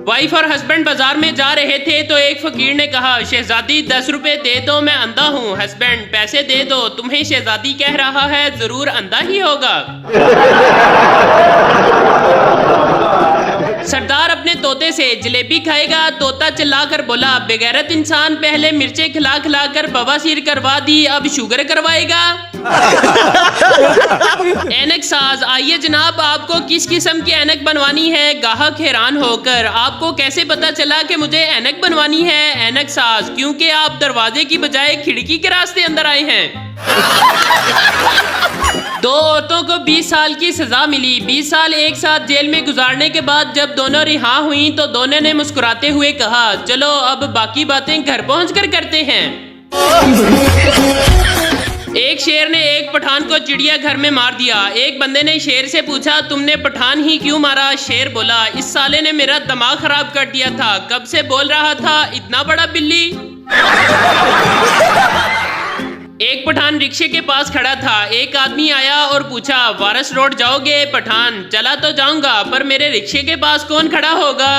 Wife और husband बाजार में जा रहे थे तो एक फकीर ने कहा, शहजादी 10 रुपए दे दो, मैं अंधा हूँ। हस्बैंड, पैसे दे दो, तुम्हें शहजादी कह रहा है, जरूर अंधा ही होगा। सरदार अपने तोते से जलेबी खाएगा। तोता चिल्लाकर बोला, बेगैरत इंसान, पहले मिर्चें खिला खिला कर बवासीर करवा दी, अब शुगर करवाएगा। ऐनक साज, आइए जनाब, आपको किस किस्म की ऐनक बनवानी है? गाहक हैरान होकर, आपको कैसे पता चला कि मुझे ऐनक बनवानी है? ऐनक साज, क्योंकि आप दरवाजे की बजाय खिड़की के रास्ते अंदर आए हैं। दो औरतों को 20 साल की सजा मिली। 20 साल एक साथ जेल में गुजारने के बाद जब दोनों रिहा हुई तो दोनों ने मुस्कुराते हुए कहा, चलो अब बाकी बातें घर पहुंचकर करते हैं। एक शेर ने एक पठान को चिड़िया घर में मार दिया। एक बंदे ने शेर से पूछा, तुमने पठान ही क्यों मारा? शेर बोला, इस साले ने मेरा दिमाग खराब कर दिया था, कब से बोल रहा था इतना बड़ा बिल्ली। एक पठान रिक्शे के पास खड़ा था। एक आदमी आया और पूछा, वारस रोड जाओगे? पठान, चला तो जाऊंगा, पर मेरे रिक्शे के पास कौन खड़ा होगा?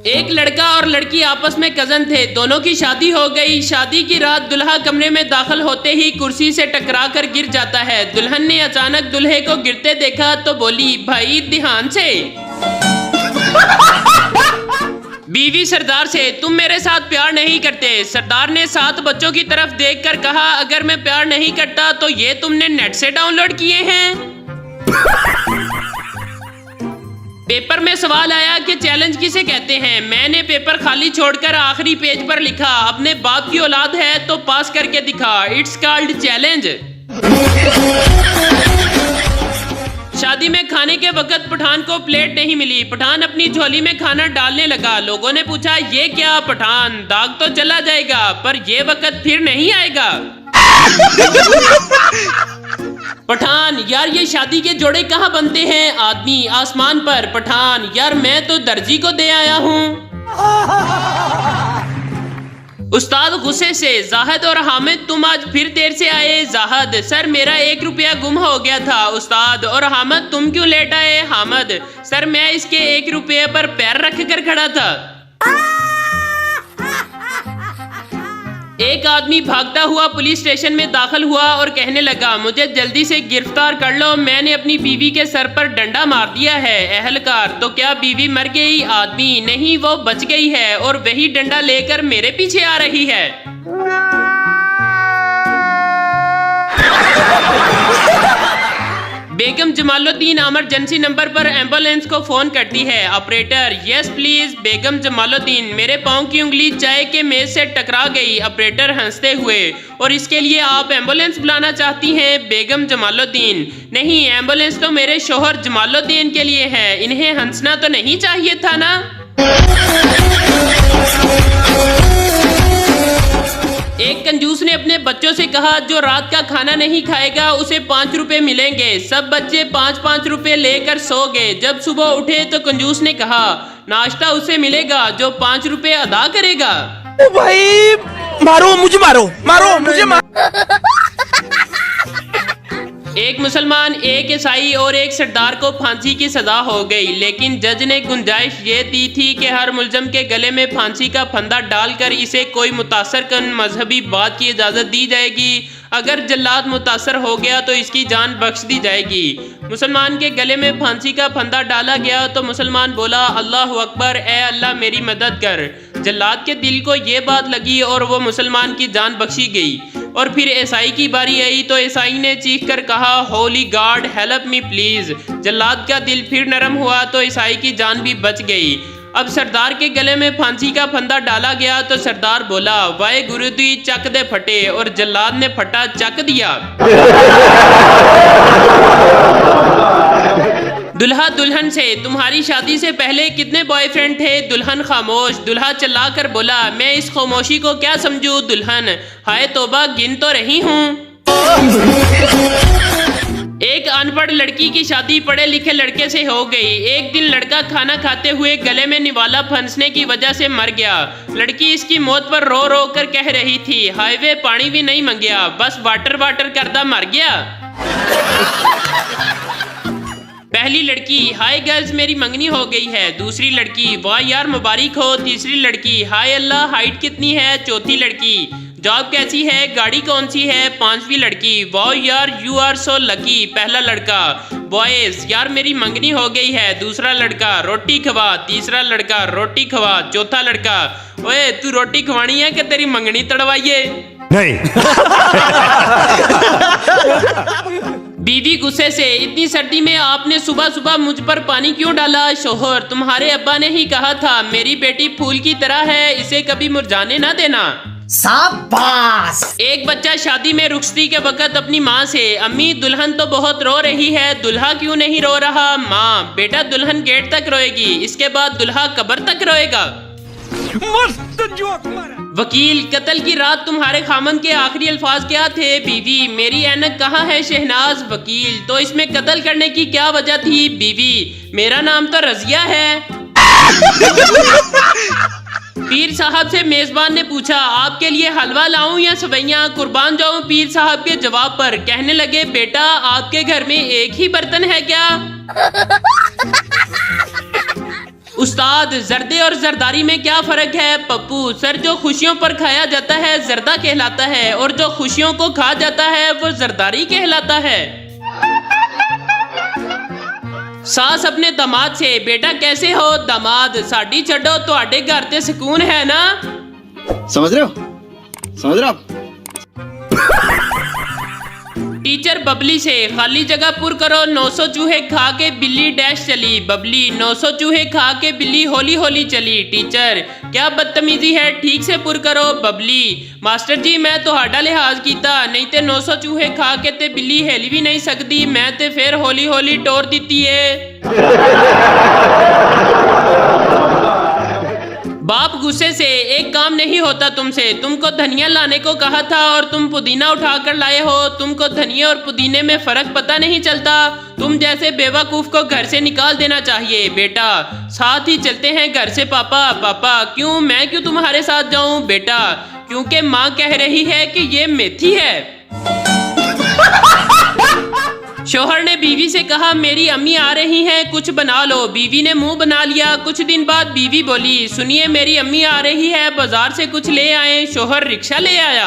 एक लड़का और लड़की आपस में कजन थे। दोनों की शादी हो गई। शादी की रात दुल्हा कमरे में दाखिल होते ही कुर्सी से टकरा कर गिर जाता है। दुल्हन ने अचानक दूल्हे को गिरते देखा तो बोली, भाई ध्यान से। बीवी सरदार से, तुम मेरे साथ प्यार नहीं करते। सरदार ने 7 बच्चों की तरफ देखकर कहा, अगर मैं प्यार नहीं करता तो ये तुमने नेट से डाउनलोड किए हैं। पेपर में सवाल आया कि चैलेंज किसे कहते हैं? मैंने पेपर खाली छोड़कर आखिरी पेज पर लिखा, अपने बाप की औलाद है तो पास करके दिखा, इट्स कॉल्ड चैलेंज। शादी में खाने के वक्त पठान को प्लेट नहीं मिली। पठान अपनी झोली में खाना डालने लगा। लोगों ने पूछा, ये क्या? पठान, दाग तो चला जाएगा पर ये वक्त फिर नहीं आएगा। पठान, यार ये शादी के जोड़े कहाँ बनते हैं? आदमी, आसमान पर। पठान, यार मैं तो दर्जी को दे आया हूँ। उस्ताद गुस्से से, जाहिद और हामिद तुम आज फिर देर से आए। जाहिद, सर मेरा 1 रुपया गुम हो गया था। उस्ताद, और हामिद तुम क्यों लेट आए? हामिद, सर मैं इसके 1 रुपये पर पैर रख कर खड़ा था। एक आदमी भागता हुआ पुलिस स्टेशन में दाखिल हुआ और कहने लगा, मुझे जल्दी से गिरफ्तार कर लो, मैंने अपनी बीवी के सर पर डंडा मार दिया है। एहलकार, तो क्या बीवी मर गई? आदमी, नहीं वो बच गई है और वही डंडा लेकर मेरे पीछे आ रही है। बेगम जमालुद्दीन इमरजेंसी नंबर पर एम्बुलेंस को फोन करती है। Operator, yes please. Begum Jamaluddin, मेरे पांव की उंगली चाय के मेज से टकरा गई। ऑपरेटर हंसते हुए, और इसके लिए आप एम्बुलेंस बुलाना चाहती हैं? बेगम जमालुद्दीन, नहीं, एम्बुलेंस तो मेरे शोहर जमालुद्दीन के लिए है, इन्हें हंसना तो नहीं चाहिए था ना। एक कंजूस ने अपने बच्चों से कहा, जो रात का खाना नहीं खाएगा उसे 5 रुपए मिलेंगे। सब बच्चे 5-5 रुपए लेकर सो गए। जब सुबह उठे तो कंजूस ने कहा, नाश्ता उसे मिलेगा जो 5 रुपए अदा करेगा। ओ भाई, मारो मुझे, मारो मुझे, एक मुसलमान, एक ईसाई और एक सरदार को फांसी की सजा हो गई, लेकिन जज ने गुंजाइश ये दी थी कि हर मुलजम के गले में फांसी का फंदा डालकर इसे कोई मुतासर कन मजहबी बात की इजाजत दी जाएगी। अगर जल्लाद मुतासर हो गया तो इसकी जान बख्श दी जाएगी। मुसलमान के गले में फांसी का फंदा डाला गया तो मुसलमान बोला, अल्लाह अकबर, ए अल्लाह मेरी मदद कर। जल्लाद के दिल को ये बात लगी और वो मुसलमान की जान बख्शी गई। और फिर ईसाई की बारी आई तो ईसाई ने चीख कर कहा, holy God help me please. जल्लाद का दिल फिर नरम हुआ तो ईसाई की जान भी बच गई। अब सरदार के गले में फांसी का फंदा डाला गया तो सरदार बोला, वाहे गुरु दी चक दे फटे, और जल्लाद ने फटा चक दिया। दुल्हा दुल्हन से, तुम्हारी शादी से पहले कितने बॉयफ्रेंड थे? दुल्हन खामोश। दुल्हा चिल्ला कर बोला, मैं इस खामोशी को क्या समझूं? दुल्हन, हाय तौबा, गिन तो रही हूँ। एक अनपढ़ लड़की की शादी पढ़े लिखे लड़के से हो गई। एक दिन लड़का खाना खाते हुए गले में निवाला फंसने की वजह से मर गया। लड़की इसकी मौत पर रो रो कर कह रही थी, हाईवे पानी भी नहीं मंगया, बस वाटर वाटर करदा मर गया। पहली लड़की, हाय गर्ल्स मेरी मंगनी हो गई है। दूसरी लड़की, वाह यार मुबारक हो। तीसरी लड़की, हाय अल्लाह हाइट कितनी है। चौथी लड़की, जॉब कैसी है, गाड़ी कौन सी है। पांचवी लड़की, वाह यार यू आर सो लकी। पहला लड़का, बॉयज यार मेरी मंगनी हो गई है। दूसरा लड़का, रोटी खवा। तीसरा लड़का, रोटी खवा। चौथा लड़का, ओए तू रोटी खवानी है कि तेरी मंगनी तड़वाइए। नहीं। बीवी गुस्से से, इतनी सर्दी में आपने सुबह सुबह मुझ पर पानी क्यों डाला। शोहर, तुम्हारे अब्बा ने ही कहा था मेरी बेटी फूल की तरह है, इसे कभी मुरझाने ना देना। शाबाश। एक बच्चा शादी में रुखसती के वक्त अपनी माँ से, अम्मी दुल्हन तो बहुत रो रही है, दुल्हा क्यों नहीं रो रहा। माँ, बेटा दुल्हन गेट तक रोएगी, इसके बाद दुल्हा कब्र तक रोएगा। मस्त जोक मारा। वकील, कत्ल की रात तुम्हारे खामन के आखिरी अल्फाज क्या थे। बीवी, मेरी ऐनक कहाँ है शहनाज। वकील, तो इसमें कत्ल करने की क्या वजह थी। बीवी, मेरा नाम तो रजिया है। पीर साहब से मेजबान ने पूछा, आपके लिए हलवा लाऊं या सवैयां। कुर्बान जाऊं पीर साहब के जवाब पर। कहने लगे, बेटा आपके घर में एक ही बर्तन है क्या। उस्ताद, जर्दे और जरदारी में क्या फर्क है। पप्पू, सर जो खुशियों पर खाया जाता है जर्दा कहलाता है, और जो खुशियों को खा जाता है वो जरदारी कहलाता है। सास अपने दामाद से, बेटा कैसे हो। दामाद, साड़ी छड़ो तुहाडे घर ते सुकून है ना। समझ रहे हो। टीचर बबली से, खाली जगह पुर करो। 900 चूहे खा के बिल्ली डैश चली। बबली, 900 चूहे खा के बिल्ली होली होली चली। टीचर, क्या बदतमीजी है, ठीक से पुर करो। बबली, मास्टर जी मैं तुहाडा लिहाज कीता, नहीं ते 900 चूहे खा के ते बिल्ली हेली भी नहीं सकती, मैं ते फिर होली होली टोर दिती है। बाप गुस्से से, एक काम नहीं होता तुमसे, तुमको धनिया लाने को कहा था और तुम पुदीना उठा कर लाए हो। तुमको धनिया और पुदीने में फर्क पता नहीं चलता। तुम जैसे बेवकूफ को घर से निकाल देना चाहिए। बेटा, साथ ही चलते हैं घर से। पापा, पापा क्यों, मैं क्यों तुम्हारे साथ जाऊं। बेटा, क्योंकि माँ कह रही है कि ये मेथी है। शोहर ने बीवी से कहा, मेरी अम्मी आ रही हैं, कुछ बना लो। बीवी ने मुंह बना लिया। कुछ दिन बाद बीवी बोली, सुनिए मेरी अम्मी आ रही है, बाजार से कुछ ले आए। शोहर रिक्शा ले आया।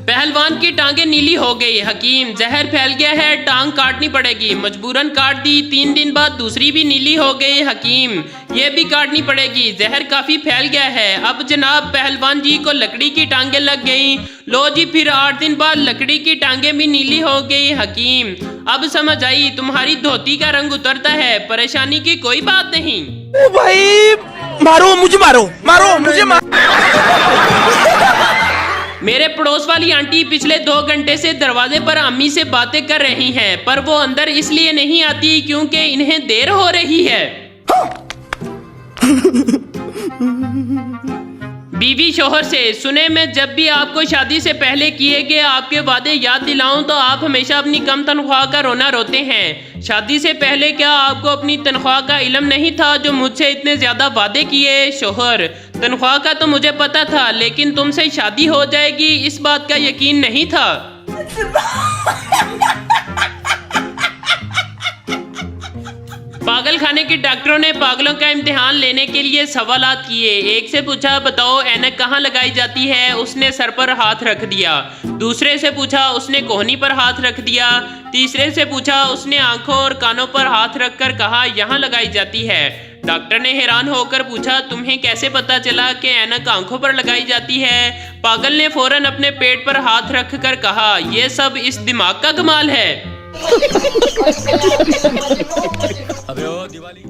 पहलवान की टांगे नीली हो गई। हकीम, जहर फैल गया है, टांग काटनी पड़ेगी। मजबूरन काट दी। 3 दिन बाद दूसरी भी नीली हो गई। हकीम, ये भी काटनी पड़ेगी, जहर काफी फैल गया है। अब जनाब पहलवान जी को लकड़ी की टांगे लग गई। लो जी, फिर 8 दिन बाद लकड़ी की टांगे भी नीली हो गई। हकीम, अब समझ आई, तुम्हारी धोती का रंग उतरता है, परेशानी की कोई बात नहीं। ओ भाई, मारो मुझे, मारो मुझे मारो। मेरे पड़ोस वाली आंटी पिछले 2 घंटे से दरवाजे पर अम्मी से बातें कर रही हैं, पर वो अंदर इसलिए नहीं आती क्योंकि इन्हें देर हो रही है। बीवी शोहर से, सुने मैं जब भी आपको शादी से पहले किए गए आपके वादे याद दिलाऊं तो आप हमेशा अपनी कम तनख्वाह का रोना रोते हैं। शादी से पहले क्या आपको अपनी तनख्वाह का इल्म नहीं था जो मुझसे इतने ज्यादा वादे किए। शोहर, तनख्वाह का तो मुझे पता था, लेकिन तुमसे शादी हो जाएगी इस बात का यकीन नहीं था। पागल खाने के डॉक्टरों ने पागलों का इम्तिहान लेने के लिए सवालात किए। एक से पूछा, बताओ ऐनक कहाँ लगाई जाती है। उसने सर पर हाथ रख दिया। दूसरे से पूछा, उसने कोहनी पर हाथ रख दिया। तीसरे से पूछा, उसने आंखों और कानों पर हाथ रखकर कहा यहाँ लगाई जाती है। डॉक्टर ने हैरान होकर पूछा, तुम्हें कैसे पता चला कि ऐनक आंखों पर लगाई जाती है। पागल ने फौरन अपने पेट पर हाथ रखकर कहा, यह सब इस दिमाग का कमाल है।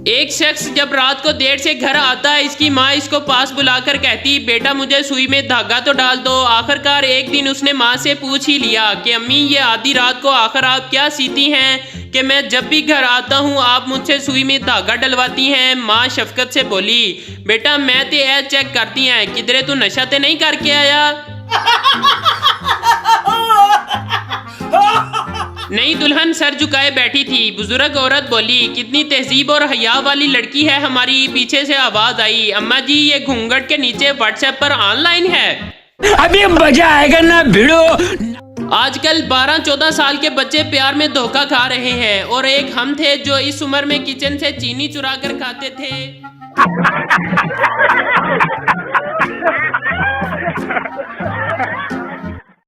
एक शख्स जब रात को देर से घर आता है, इसकी माँ इसको पास बुलाकर कहती, बेटा मुझे सुई में धागा तो डाल दो। आखिरकार एक दिन उसने माँ से पूछ ही लिया कि अम्मी ये आधी रात को आखिर आप क्या सीती हैं कि मैं जब भी घर आता हूँ आप मुझसे सुई में धागा डलवाती हैं। माँ शफकत से बोली, बेटा मैं ते ऐ चेक करती हैं, किधरे तू नशा ते नहीं करके आया। नई दुल्हन सर झुकाए बैठी थी। बुजुर्ग औरत बोली, कितनी तहजीब और हया वाली लड़की है हमारी। पीछे से आवाज आई, अम्मा जी ये घूंघट के नीचे व्हाट्सएप पर ऑनलाइन है। अभी मजा आएगा ना भिड़ो। आजकल 12-14 साल के बच्चे प्यार में धोखा खा रहे हैं और एक हम थे जो इस उम्र में किचन से चीनी चुरा कर खाते थे।